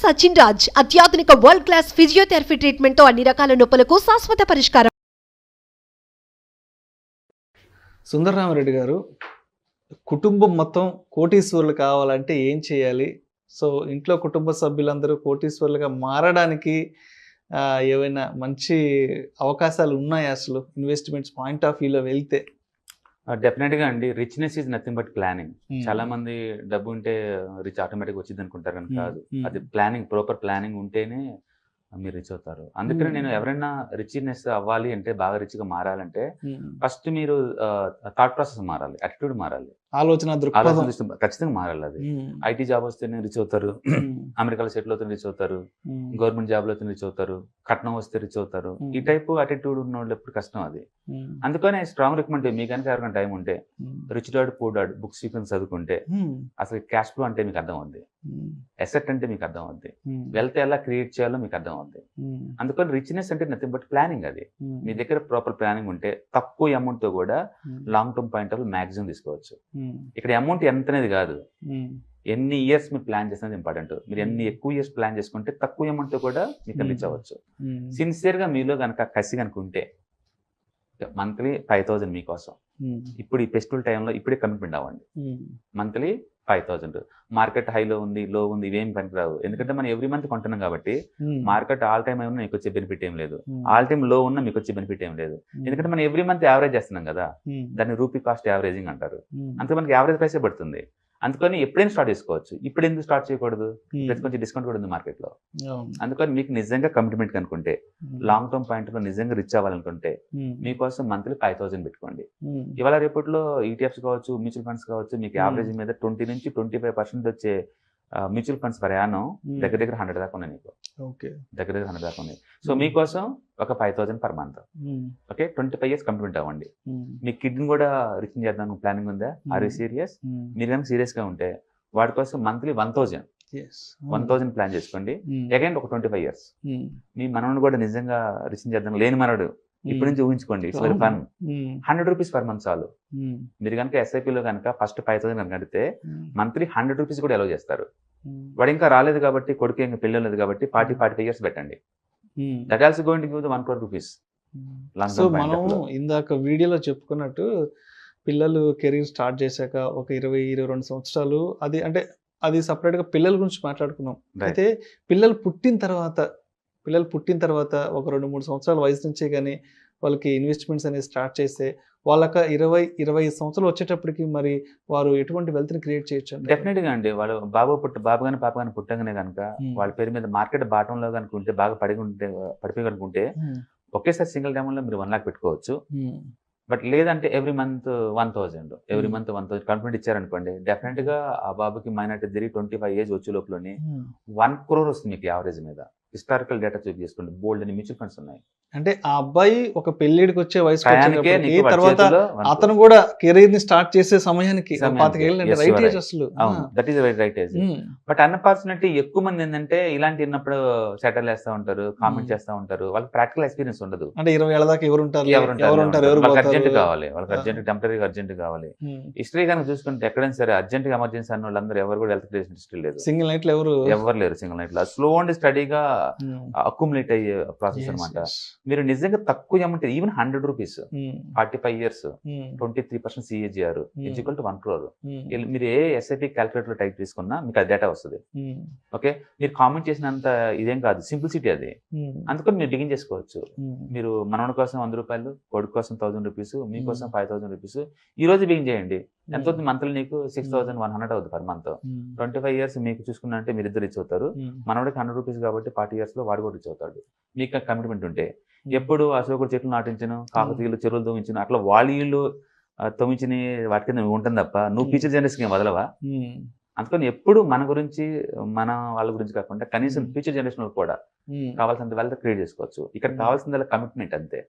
సచిన్ రాజ్ అత్యాధునిక world class physiotherapy treatment తో అన్ని రకాల నొప్పులకు శాశ్వత పరిష్కారం. సుందరరామరెడ్డి గారు, కుటుంబం మొత్తం కోటీశ్వరులు కావాలంటే ఏం చేయాలి? సో ఇంట్లో కుటుంబ సభ్యులందరూ కోటీశ్వరులుగా మారడానికి ఏవైనా మంచి అవకాశాలు ఉన్నాయా? అసలు ఇన్వెస్ట్మెంట్స్ పాయింట్ ఆఫ్ వ్యూలో వెళ్తే డెఫినెట్గా అండి. Richness is nothing but planning. చాలా మంది డబ్బు ఉంటే రిచ్ ఆటోమేటిక్గా వచ్చింది అనుకుంటారు, కానీ కాదు. అది ప్లానింగ్, ప్రాపర్ ప్లానింగ్ ఉంటేనే మీరు రిచ్ అవుతారు. అందుకని నేను ఎవరైనా రిచ్నెస్ అవ్వాలి అంటే, బాగా రిచ్గా మారాలంటే ఫస్ట్ మీరు థాట్ ప్రాసెస్ మారాలి, యాటిట్యూడ్ మారాలి, ఆలోచన ఖచ్చితంగా మారాలి. అది ఐటీ జాబ్ వస్తేనే రిచ్ అవుతారు, అమెరికాలో సెటిల్ అవుతే రిచ్ అవుతారు, గవర్నమెంట్ జాబ్లో అయితే రిచ్ అవుతారు, కట్నం వస్తే రిచ్ అవుతారు. ఈ టైప్ యాటిట్యూడ్ ఉన్న వాళ్ళు ఎప్పుడు కష్టం అది. అందుకని స్ట్రాంగ్ రికమెండ్, మీ కనుక ఎవరికైనా టైం ఉంటే rich dad poor dad books sequence చదువుకుంటే అసలు క్యాష్ ఫ్లో అంటే మీకు అర్థం అవుద్ది, అసెట్ అంటే మీకు అర్థం అవుద్ది, వెల్త్ ఎలా క్రియేట్ చేయాలో మీకు అర్థం అవుద్ది. అందుకని రిచ్నెస్ అంటే నథింగ్ బట్ ప్లానింగ్. అది మీ దగ్గర ప్రాపర్ ప్లానింగ్ ఉంటే తక్కువ అమౌంట్ తో కూడా long term point of maximum తీసుకోవచ్చు. ఇక్కడ అమౌంట్ ఎంత అనేది కాదు, ఎన్ని ఇయర్స్ మీరు ప్లాన్ చేసినది ఇంపార్టెంట్. మీరు ఎన్ని ఎక్కువ ఇయర్స్ ప్లాన్ చేసుకుంటే తక్కువ అమౌంట్ తో కూడా మీకు రీచ్ అవ్వచ్చు. సిన్సియర్ గా మీలో కనుక కసి కనుక ఉంటే మంత్లీ 5,000 మీకోసం ఇప్పుడు ఈ ఫెస్టివల్ టైంలో ఇప్పుడే కమిట్మెంట్ అవ్వండి. మంత్లీ 5,000. మార్కెట్ హైలో ఉంది, లో ఉంది, ఇవేం పనికిరావు. ఎందుకంటే మనం ఎవ్రీ మంత్ కొంటున్నాం కాబట్టి మార్కెట్ ఆల్ టైమ్ అయినా మీకు వచ్చే బెనిఫిట్ ఏం లేదు, ఆల్ టైమ్ లో ఉన్నా మీకు వచ్చే బెనిఫిట్ ఏం లేదు. ఎందుకంటే మనం ఎవ్రీ మంత్ యావరేజ్ చేస్తున్నాం కదా, దాన్ని రూపీ కాస్ట్ యావరేజింగ్ అంటారు. అంతే, మనకి యావరేజ్ ప్రైసే పడుతుంది. అందుకని ఎప్పుడైనా స్టార్ట్ చేసుకోవచ్చు. ఇప్పుడు ఎందుకు స్టార్ట్ చేయకూడదు? కొంచెం డిస్కౌంట్ కూడా ఉంది మార్కెట్ లో. అందుకని మీకు నిజంగా కమిట్మెంట్ కనుకుంటే, లాంగ్ టర్మ్ పాయింట్ లో నిజంగా రిచ్ అవ్వాలనుకుంటే మీకోసం మంత్లీ 5,000 పెట్టుకోండి. ఇవాళ రేపట్లో ఈటీఎఫ్స్ కావచ్చు, మ్యూచువల్ ఫండ్స్ కావచ్చు, మీకు యావరేజ్ మీద 20 నుంచి 25% వచ్చే మ్యూచువల్ ఫండ్స్ ప్రయాణం దగ్గర 100 దాకా ఉన్నాయి. నీకు దగ్గర 100 దాకా ఉన్నాయి. సో మీకోసం ఒక 5,000 per month. Okay, 25 years commitment అవ్వండి. మీ కిడ్ని కూడా రిచ్ చేద్దాం ప్లానింగ్ ఉందా? Are you serious? మీరు కనుక సీరియస్ గా ఉంటే వాడి కోసం మంత్లీ 1,000 ప్లాన్ చేసుకోండి. అగైన్ ఒక 25 years మీ మనవడు కూడా నిజంగా రిచ్ చేద్దాం. లేని మనడు ఇప్పటి నుంచి ఊహించుకోండి, it's very fun. 100 rupees per month చాలు. మీరు కనుక ఎస్ఐపిలో కనుక ఫస్ట్ 5,000 కనుక కడితే మంత్లీ 100 rupees కూడా అలౌ చేస్తారు. వాడు ఇంకా రాలేదు కాబట్టి, కొడుకు ఇంకా పెళ్ళి లేదు కాబట్టి 40-45 years పెట్టండి. That also going to give the 1 crore rupees. So మనం ఇందాక వీడియోలో చెప్పుకున్నట్టు పిల్లలు కెరీర్ స్టార్ట్ చేశాక ఒక 20-22 సంవత్సరాలు అది సపరేట్ గా పిల్లల గురించి మాట్లాడుకున్నాం. అయితే పిల్లలు పుట్టిన తర్వాత ఒక 2-3 సంవత్సరాల వయసు నుంచే కానీ వాళ్ళకి ఇన్వెస్ట్మెంట్స్ అనేది స్టార్ట్ చేస్తే వాళ్ళకి 20-25 సంవత్సరాలు వచ్చేటప్పటికి మరి వారు ఎటువంటి వెల్త్ ని క్రియేట్ చేయొచ్చు? డెఫినెట్ గా అండి. వాళ్ళు బాబు కానీ పాప కానీ పుట్టగానే కనుక వాళ్ళ పేరు మీద మార్కెట్ బాటంలో కనుకుంటే, బాగా పడిపోయి కనుకుంటే ఒకేసారి సింగిల్ డైమండ్ లో మీరు 1 lakh పెట్టుకోవచ్చు. బట్ లేదంటే ఎవ్రీ మంత్ 1,000 కాన్ఫిడెంట్ ఇచ్చారనుకోండి, డెఫినెట్ గా ఆ బాబుకి మైనార్టీ జరిగి 25 ఏజ్ వచ్చే లోపలని 1 crore వస్తుంది మీకు యావరేజ్ మీద. హిస్టారికల్ డేటా చెక్ చేసుకోండి, బోల్డ్ అని మ్యూచువల్ ఫండ్స్ ఉన్నాయి. అంటే ఆ అబ్బాయి ఒక పెళ్ళిడికి వచ్చే వయసు తర్వాత అతను కూడా కెరీర్ ని స్టార్ట్ చేసే సమయానికి 25 ఏళ్ళు రైట్ ఏజ్ అసలు. That is right age. But unfortunately ఎక్కువ మంది ఏంటంటే ఇలాంటి విన్నప్పుడు సెటిల్ వేస్తా ఉంటారు, కామెంట్ చేస్తా ఉంటారు. వాళ్ళకి ప్రాక్టికల్ ఎక్స్పీరియన్స్ ఉండదు. అంటే 20 ఏళ్ళ దాకా వాళ్ళకి అర్జెంట్ కావాలి, వాళ్ళకి అర్జెంట్ టెంపరీ అర్జెంట్ కావాలి. హిస్టరీ కనుక చూసుకుంటే ఎక్కడైనా సరే అర్జెంట్ ఎమర్జెన్సీ అన్న వాళ్ళందరూ ఎవరు కూడా హెల్త్ క్రియేషన్ హిస్టరీ లేదు. సింగిల్ నైట్ లో ఎవరు లేరు. సింగిల్ నైట్ లో స్లో అండ్ స్టడీగా అక్యుములేట్ అయ్యే ప్రాసెస్ అనమాట. మీరు నిజంగా తక్కువ amount, even 100 rupees 45 years 23% CAGR equal to 1 crore. మీరు ఏ ఎస్ఐపి క్యాల్కులేటర్ లో టైప్ తీసుకున్నా మీకు అది డేటా వస్తుంది. ఓకే, మీరు కామెంట్ చేసినంత ఇదేం కాదు, సింప్లిసిటీ అది. అందుకని మీరు బిగిన్ చేసుకోవచ్చు. మీరు మనవడి కోసం 100 రూపాయలు, కొడుకు కోసం 1,000 rupees, మీకోసం 5,000 rupees ఈ రోజు బిగిన్ చేయండి. ఎంత అవుతుంది? మంత్లీ నీకు 6,100 అవుతుంది పర్ మంత్. 25 years మీకు చూసుకున్నా అంటే మీరు ఇద్దరు రిచ్ అవుతారు. మనవాడికి 100 rupees కాబట్టి 40 years లో వాడు కూడా రిచ్ అవుతాడు. మీకు కమిట్మెంట్ ఉంటే. ఎప్పుడు అశోకుడు చెట్లు నాటించను, కాకతీయులు చెరువులు తవ్వించను, అట్లా వాళ్ళు తవ్వించిన వాటి కింద ఉంటుంది తప్ప నువ్వు ఫ్యూచర్ జనరేషన్ వదలవా? అందుకని ఎప్పుడు మన గురించి, మన వాళ్ళ గురించి కాకుండా కనీసం ఫ్యూచర్ జనరేషన్ కూడా కావాల్సినంత వెల్త్ క్రియేట్ చేసుకోవచ్చు. ఇక్కడ కావాల్సిన కమిట్మెంట్ అంతే.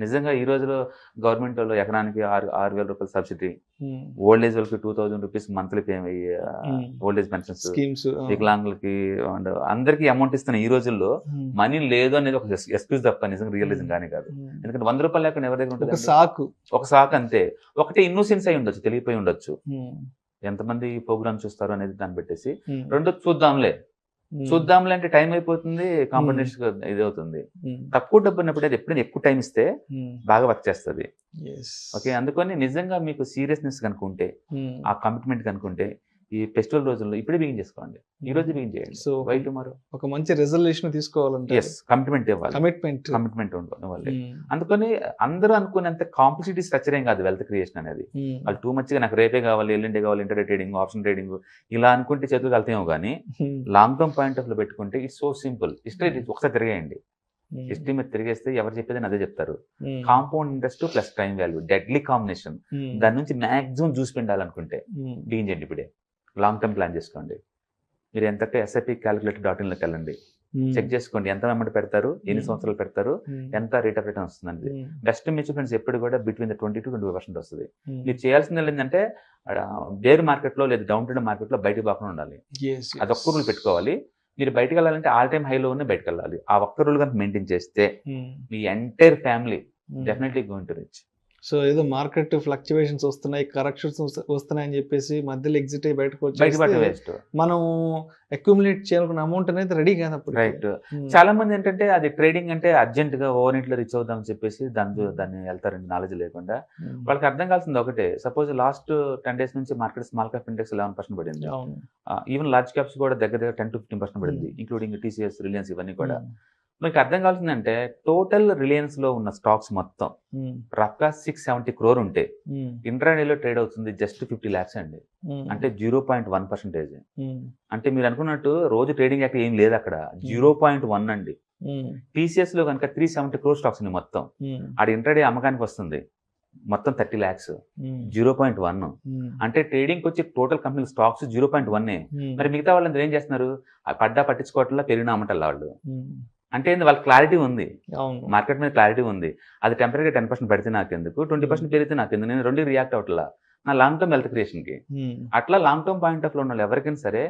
నిజంగా ఈ రోజులో గవర్నమెంట్ వాళ్ళు ఎకరానికి 6,000 రూపాయలు సబ్సిడీ, ఓల్డ్ ఏజ్ వాళ్ళకి 2,000 rupees monthly old age pensions, వికలాంగులకి అందరికీ అమౌంట్ ఇస్తున్నాయి. ఈ రోజుల్లో మనీ లేదు అనేది ఒక ఎక్స్క్యూజ్ తప్ప నిజంగా రియలిజం కానీ కాదు. ఎందుకంటే 100 రూపాయలు లేకుండా ఎవరి దగ్గర ఉంటుంది? ఒక సాకు అంతే. ఒకటి ఇన్నోసెన్స్ అయి ఉండొచ్చు, తెలియపోయి ఉండొచ్చు. ఎంతమంది ప్రోగ్రామ్ చూస్తారు అనేది దాన్ని పెట్టేసి. రెండో చూద్దాంలే, చూద్దాంలే అంటే టైం అయిపోతుంది, కాంపిటీషన్ ఇది అవుతుంది. తక్కువ డబ్బు ఉన్నప్పుడు అది ఎప్పుడైనా ఎక్కువ టైం ఇస్తే బాగా వర్క్ చేస్తుంది. ఓకే, అందుకని నిజంగా మీకు సీరియస్నెస్ కనుకుంటే, ఆ కమిట్మెంట్ కనుకుంటే ఈ ఫెస్టివల్ రోజుల్లో ఇప్పుడే బిగిన్ చేసుకోండి, ఈ రోజు బిగిన్ చేయండి. సో వై టుమారో ఒక మంచి రెజల్యూషన్ తీసుకోవాలంటే కమిట్మెంట్ ఇవ్వాలి, కమిట్మెంట్ ఇవ్వాలి. అందుకని అందరూ అనుకునేంత కాంప్లిసిటీ స్ట్రక్చర్ ఏం కాదు వెల్త్ క్రియేషన్ అనేది. వాళ్ళు టూ మచ్గా నాకు రేపే కావాలి, ఎల్లుండే కావాలి, ఇంటర్డే ట్రేడింగ్, ఆప్షన్ ట్రేడింగ్ ఇలా అనుకుంటే చేతులకు వెళ్తామేమో కానీ లాంగ్ టర్మ్ పాయింట్ ఆఫ్ లో పెట్టుకుంటే ఇట్స్ సో సింపుల్. హిస్టరీ ఒకసారి తిరిగేయండి, హిస్టరీ మీద తిరిగేస్తే ఎవరు చెప్పేదని అదే చెప్తారు. Compound interest plus time value, deadly combination. దాని నుంచి మాక్సిమం జ్యూస్ పిండాలనుకుంటే బిగిన్ చేయండి ఇప్పుడే. లాంగ్ టర్మ్ ప్లాన్ చేసుకోండి. మీరు ఎంతకే SIPcalculator.inలోకి వెళ్ళండి, చెక్ చేసుకోండి ఎంత అమౌంట్ పెడతారు, ఎన్ని సంవత్సరాలు పెడతారు, ఎంత రేట్ ఆఫ్ రిటర్న్ వస్తుంది. బెస్ట్ మ్యూచువల్ ఫండ్స్ ఎప్పుడు కూడా బిట్వీన్ 20 to 25% వస్తుంది. మీరు చేయాల్సింది ఏంటంటే బేర్ మార్కెట్ లో లేదా డౌన్ ట్రెండ్ మార్కెట్ లో బయటకు పోకుండా ఉండాలి. అదొక్క రూల్ పెట్టుకోవాలి. మీరు బయటకు వెళ్ళాలంటే ఆల్ టైమ్ హైలో ఉన్న బయటకు వెళ్ళాలి. ఆ ఒక్క రూల్ కనుక మెయింటైన్ చేస్తే మీ entire family definitely going to reach. So ఏదో మార్కెట్ ఫ్లక్చువేషన్స్ వస్తున్నాయి, కరెక్షన్స్ వస్తున్నాయి అని చెప్పేసి మధ్యలో ఎగ్జిట్ అయ్యి బయటకు వేస్ట్, మనం అక్యుములేట్ చేయాలనుకున్న అమౌంట్ అనేది రెడీ కాదు అప్పుడు. రైట్. చాలా మంది ఏంటంటే అది ట్రేడింగ్ అంటే అర్జెంట్ గా ఓవర్ నైట్ లో రీచ్ అవుదాం అని చెప్పేసి దాన్ని వెళ్తారండి నాలెడ్జ్ లేకుండా. వాళ్ళకి అర్థం కావాల్సింది ఒకటే, సపోజ్ లాస్ట్ 10 days నుంచి మార్కెట్ స్మాల్ క్యాప్ ఇండెక్స్ 11% పడింది. ఈవెన్ లార్జ్ క్యాప్స్ కూడా దగ్గర 10 to 15% పడింది, ఇంక్లూడింగ్ TCS, రిలయన్స్ ఇవన్నీ కూడా. మీకు అర్థం కావాల్సిందంటే టోటల్ రిలయన్స్ లో ఉన్న స్టాక్స్ మొత్తం రఫ్గా 670 crore ఉంటే ఇంట్రాడేలో ట్రేడ్ అవుతుంది జస్ట్ 50 lakhs అండి, అంటే 0.1%. అంటే మీరు అనుకున్నట్టు రోజు ట్రేడింగ్ యాక్ట్ ఏం లేదు అక్కడ, 0.1 అండి. TCS లో కనుక 370 crore స్టాక్స్ ఉంది మొత్తం, అది ఇంట్రాడే అమ్మకానికి వస్తుంది మొత్తం 30 lakhs, 0.1. అంటే ట్రేడింగ్ వచ్చి టోటల్ కంపెనీ స్టాక్స్ 0.1. మరి మిగతా వాళ్ళందరూ ఏం చేస్తున్నారు, పట్టించుకోవట్లా, పెరిగిన అమ్మటల్లా వాళ్ళు. అంటే వాళ్ళకి క్లారిటీ ఉంది, మార్కెట్ మీద క్లారిటీ ఉంది. అది టెంపరీగా 10% పెడితే నాకెందుకు, 20% పెరిగితే నాకెందుకు, నేను రెండు రియాక్ట్ అవట్లా నా లాంగ్ టర్మ్ వెల్త్ క్రియేషన్ కి. అట్లా లాంగ్ టర్మ్ పాయింట్ ఆఫ్ లో ఉన్న వాళ్ళు ఎవరికైనా సరే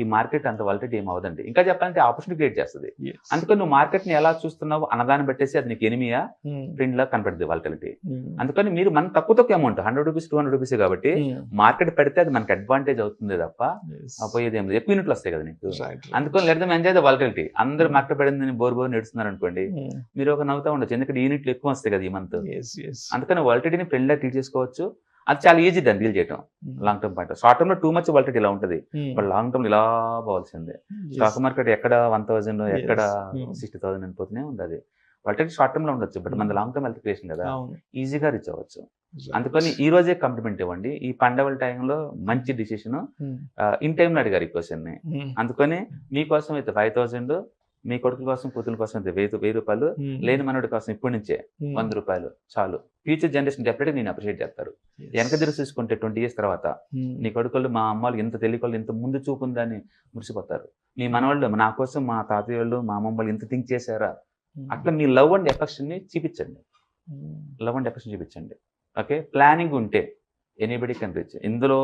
ఈ మార్కెట్ అంత వాలటిలిటీ ఏం అవదండి. ఇంకా చెప్పాలంటే ఆపర్చునిటీ క్రియేట్ చేస్తుంది. అందుకని నువ్వు మార్కెట్ ని ఎలా చూస్తున్నావు అన్నదాన్ని పెట్టేసి అది నీకు ఎనిమియా ట్రెండ్ లా కనపడుతుంది వాలటిలిటీ. అందుకని మీరు మన తక్కువ అమౌంట్ 100 rupees 200 rupees కాబట్టి మార్కెట్ పెడితే అది మనకి అడ్వాంటేజ్ అవుతుంది తప్ప పోయేది ఏం లేదు. ఎక్కువ యూనిట్లు వస్తాయి కదా నీకు. అందుకని let them enjoy the volatility. అందరూ మార్కెట్ పడిందని బోర్ నడుస్తున్నారు అనుకోండి, మీరు ఒక నవ్వుతా ఉండొచ్చు, ఎందుకంటే యూనిట్లు ఎక్కువ వస్తాయి కదా ఈ మంత్. అందుకని వాలటిలిటీని ఫ్రెండ్ లా ట్రీట్ చేసుకోవచ్చు. అది చాలా ఈజీ దాన్ని డీల్ చేయడం long term point. Short term లో టూ మచ్ వాలటిలిటీ ఇలా ఉంటుంది, బట్ లాంగ్ టర్మ్ ఇలా పోవాల్సిందే. స్టాక్ మార్కెట్ ఎక్కడ 1000 ఎక్కడ 60,000 అనిపోతూనే ఉంది. అది వాలటిలిటీ షార్ట్ టర్మ్ లో ఉండొచ్చు, బట్ మన లాంగ్ టర్మ్ వెల్త్ క్రియేషన్ కదా, ఈజీగా రీచ్ అవ్వచ్చు. అందుకని ఈ రోజే కమిట్మెంట్ ఇవ్వండి. ఈ పండగల టైంలో మంచి డిసిషన్ ఇన్ టైంలో అడిగారు ఈ క్వశ్చన్ ని. అందుకని మీకోసం అయితే 5,000, మీ కొడుకుల కోసం కూతుల కోసం అయితే 1000 రూపాయలు, లేని మనోడి కోసం ఇప్పటి నుంచే 100 రూపాయలు చాలు. ఫ్యూచర్ జనరేషన్ డెఫినెట్గా నేను అప్రిషియేట్ చేస్తారు. వెనక తిరిగి చూసుకుంటే 20 years తర్వాత నీ కొడుకులు మా అమ్మాళ్ళు ఇంత తెలియకోళ్ళు ఇంత ముందు చూపుందని మురిసిపోతారు. మీ మనవాళ్ళు నా కోసం మా తాతయ్య వాళ్ళు మా అమ్మమ్మ వాళ్ళు ఇంత థింక్ చేశారా. అట్లా మీ లవ్ అండ్ ఎఫెక్షన్ ని చూపించండి, లవ్ అండ్ ఎఫెక్షన్ చూపించండి. ఓకే, ప్లానింగ్ ఉంటే ఎనీబడి కెన్ రీచ్. ఇందులో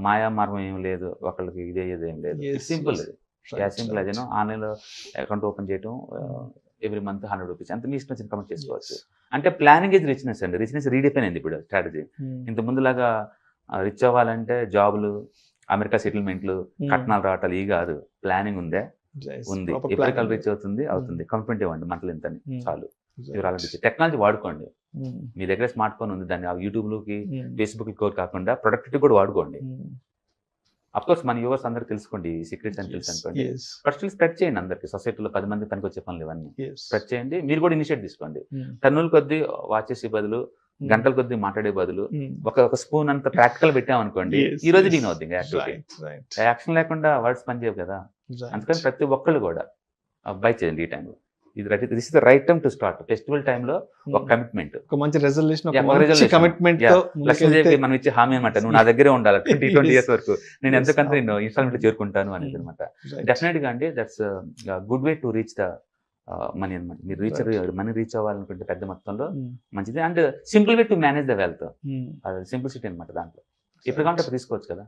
మాయా మార్గం ఏం లేదు, ఒకళ్ళకి ఇదేం లేదు. Simple, simple. అదేనో ఆన్లైన్లో అకౌంట్ ఓపెన్ చేయడం, ఎవ్రీ మంత్ 100 rupees అంత మీ ఇష్టం వచ్చిన కమెంట్ చేసుకోవచ్చు. అంటే ప్లానింగ్ ఇస్ రిచ్నెస్ అండి. రిచ్నెస్ రీడిఫైన్ అయింది ఇప్పుడు స్ట్రాటజీ. ఇంత ముందులాగా రిచ్ అవ్వాలంటే జాబులు, అమెరికా సెటిల్మెంట్లు, కట్నాలు రావటాలు ఇవి కాదు. ప్లానింగ్ ఉంది, ఎప్పటికల్ రీచ్ అవుతుంది. కమిట్మెంట్ ఇవ్వండి మంత్లీ ఇంతని చాలు. టెక్నాలజీ వాడుకోండి. మీ దగ్గర స్మార్ట్ ఫోన్ ఉంది, దాన్ని యూట్యూబ్లోకి ఫేస్బుక్ కోర్ కాకుండా ప్రొడక్టివిటీ కూడా వాడుకోండి. అఫ్కోర్స్ మన యూవర్స్ అందరికి తెలుసుకోండి సీక్రెట్స్ అని తెలుసు అనుకోండి, బట్ స్టిల్ స్ప్రెడ్ చేయండి అందరికి. సొసైటీలో 10 మంది పనికి వచ్చే పనులు ఇవన్నీ స్ప్రెడ్ చేయండి. మీరు కూడా ఇనిషియేట్ తీసుకోండి. టన్నుల కొద్దీ వాచ్ చేసే బదులు, గంటల కొద్దీ మాట్లాడే బదులు ఒక స్పూన్ అంత ప్రాక్టికల్ పెట్టామనుకోండి, ఈ రోజు దీని అవుతుంది యాక్టివిటీ. యాక్షన్ లేకుండా వర్డ్స్ పనిచేయవు కదా. అందుకని ప్రతి ఒక్కళ్ళు కూడా బై చేయండి ఈ టైంలో. This is the right time to start. Festival టైంలో ఒక కమిట్మెంట్, ఒక మంచి రెజల్యూషన్, కమిట్మెంట్ లక్ష్మీదేవి మనం ఇచ్చే హామీ అనమాట. నువ్వు నా దగ్గరే ఉండాలి 20 years వరకు, నేను ఎంతకంత నేను ఇన్స్టాల్మెంట్ చేరుకుంటాను అనేది అనమాట. డెఫినెట్ గా అండి that's good way to reach the money అనమాట. మీరు మనీ రీచ్ అవ్వాలనుకుంటే పెద్ద మొత్తంలో మంచిది. And simple way to manage the wealth, simplicity అనమాట. దాంట్లో ఎప్పుడు కావాలంటే తీసుకోవచ్చు కదా.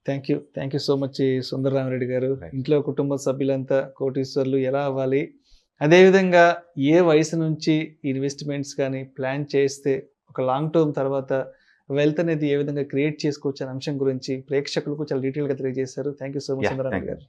Thank you so much Sundararamareddy గారు. ఇంట్లో కుటుంబ సభ్యులంతా కోటీశ్వర్లు ఎలా అవ్వాలి, అదేవిధంగా ఏ వయసు నుంచి ఇన్వెస్ట్మెంట్స్ కానీ ప్లాన్ చేస్తే ఒక లాంగ్ టర్మ్ తర్వాత వెల్త్ అనేది ఏ విధంగా క్రియేట్ చేసుకోవచ్చు అనే అంశం గురించి ప్రేక్షకులకు చాలా డీటెయిల్గా తెలియజేశారు. Thank you so much Sundararamareddy గారు.